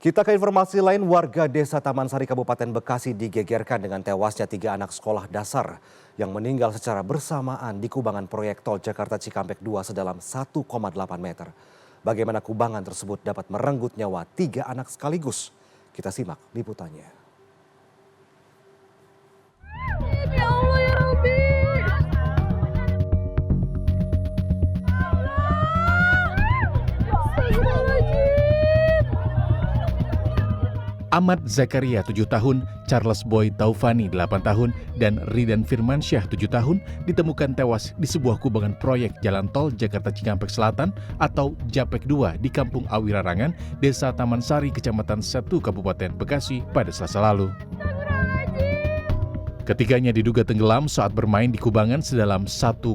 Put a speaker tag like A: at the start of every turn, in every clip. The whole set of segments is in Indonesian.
A: Kita ke informasi lain, warga desa Taman Sari Kabupaten Bekasi digegerkan dengan tewasnya 3 anak sekolah dasar yang meninggal secara bersamaan di kubangan proyek tol Jakarta Cikampek 2 sedalam 1,8 meter. Bagaimana kubangan tersebut dapat merenggut nyawa 3 anak sekaligus? Kita simak liputannya.
B: Ya Allah ya Rabbi.
C: Ahmad Zakaria 7 tahun, Charles Boy Taufani 8 tahun, dan Ridan Firmansyah 7 tahun ditemukan tewas di sebuah kubangan proyek jalan tol Jakarta Cikampek Selatan atau JAPEK 2 di Kampung Awirarangan, Desa Taman Sari, Kecamatan Setu, Kabupaten Bekasi pada Selasa lalu. Ketiganya diduga tenggelam saat bermain di kubangan sedalam 1,8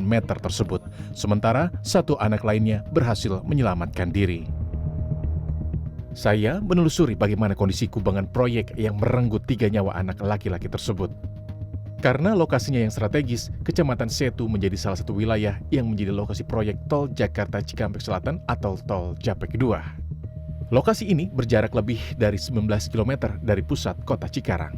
C: meter tersebut. Sementara satu anak lainnya berhasil menyelamatkan diri. Saya menelusuri bagaimana kondisi kubangan proyek yang merenggut 3 nyawa anak laki-laki tersebut. Karena lokasinya yang strategis, Kecamatan Setu menjadi salah satu wilayah yang menjadi lokasi proyek tol Jakarta Cikampek Selatan atau tol JAPEK 2. Lokasi ini berjarak lebih dari 19 km dari pusat kota Cikarang.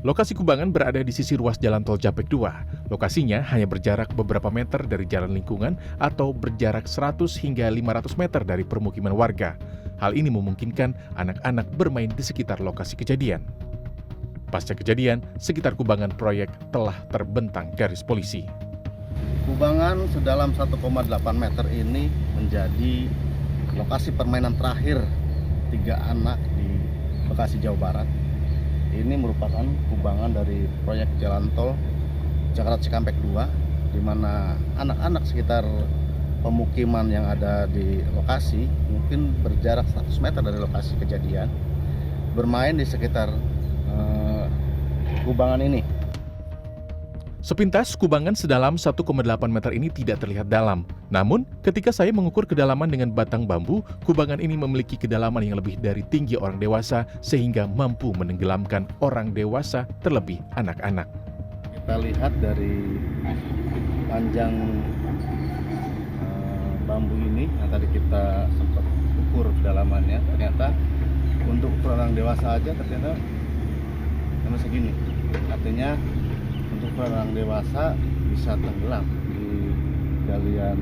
C: Lokasi kubangan berada di sisi ruas jalan tol JAPEK 2. Lokasinya hanya berjarak beberapa meter dari jalan lingkungan atau berjarak 100 hingga 500 meter dari permukiman warga. Hal ini memungkinkan anak-anak bermain di sekitar lokasi kejadian. Pasca kejadian, sekitar kubangan proyek telah terbentang garis polisi.
D: Kubangan sedalam 1,8 meter ini menjadi lokasi permainan terakhir 3 anak di Bekasi, Jawa Barat. Ini merupakan kubangan dari proyek jalan tol Jakarta Cikampek 2, di mana anak-anak sekitar pemukiman yang ada di lokasi mungkin berjarak 100 meter dari lokasi kejadian bermain di sekitar kubangan ini.
C: Sepintas kubangan sedalam 1,8 meter ini tidak terlihat dalam. Namun, ketika saya mengukur kedalaman dengan batang bambu, kubangan ini memiliki kedalaman yang lebih dari tinggi orang dewasa sehingga mampu menenggelamkan orang dewasa terlebih anak-anak.
D: Kita lihat dari panjang bambu ini yang tadi kita sempat ukur kedalamannya, ternyata untuk ukuran orang dewasa aja ternyata memang segini. Artinya untuk ukuran orang dewasa bisa tenggelam di galian.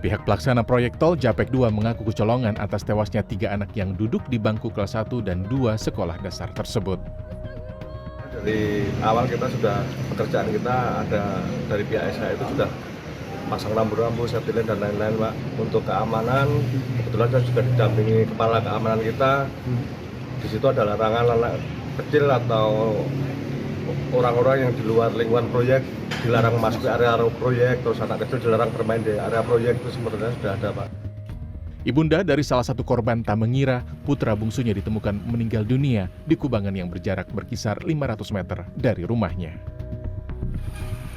C: Pihak pelaksana proyek tol JAPEK 2 mengaku kecolongan atas tewasnya 3 anak yang duduk di bangku kelas 1 dan 2 sekolah dasar tersebut.
E: Dari awal kita sudah, pekerjaan kita ada dari pihak SH itu sudah pasang rambu-rambu, safety dan lain-lain, Pak. Untuk keamanan, kebetulan saya juga didampingi kepala keamanan kita. Di situ ada larangan anak kecil atau orang-orang yang di luar lingkungan proyek dilarang masuk ke area proyek, terus anak kecil dilarang bermain di area proyek, itu sebenarnya sudah ada, Pak.
C: Ibunda dari salah satu korban tak mengira putra bungsunya ditemukan meninggal dunia di kubangan yang berjarak berkisar 500 meter dari rumahnya.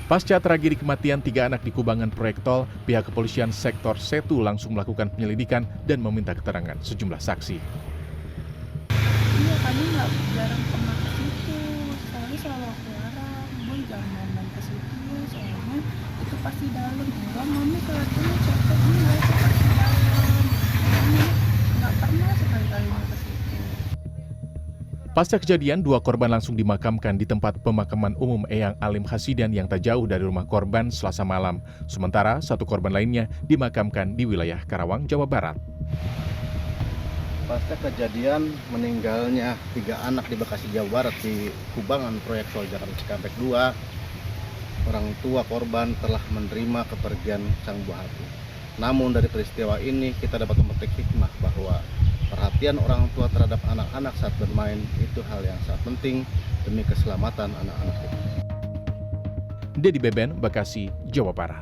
C: Pasca tragedi kematian 3 anak di kubangan proyek tol, pihak kepolisian sektor Setu langsung melakukan penyelidikan dan meminta keterangan sejumlah saksi.
B: Iya, kami nggak jarang pernah ke situ. Soalnya selalu aku larang, boy jangan main-main ke situ. Soalnya itu pasti dalam. Enggak, mami kelihatannya capek enggak, itu pasti dalam. Mami nggak pernah sekali-kalinya ke situ.
C: Pasca kejadian, 2 korban langsung dimakamkan di tempat pemakaman umum Eyang Alim Hasidan yang tak jauh dari rumah korban Selasa malam. Sementara 1 korban lainnya dimakamkan di wilayah Karawang, Jawa Barat.
D: Pasca kejadian meninggalnya 3 anak di Bekasi, Jawa Barat di kubangan proyek tol Jakarta Cikampek 2, orang tua korban telah menerima kepergian sang buah hati. Namun dari peristiwa ini kita dapat memetik hikmah bahwa perhatian orang tua terhadap anak-anak saat bermain itu hal yang sangat penting demi keselamatan anak-anak kita.
C: Dedy Beben, Bekasi, Jawa Barat.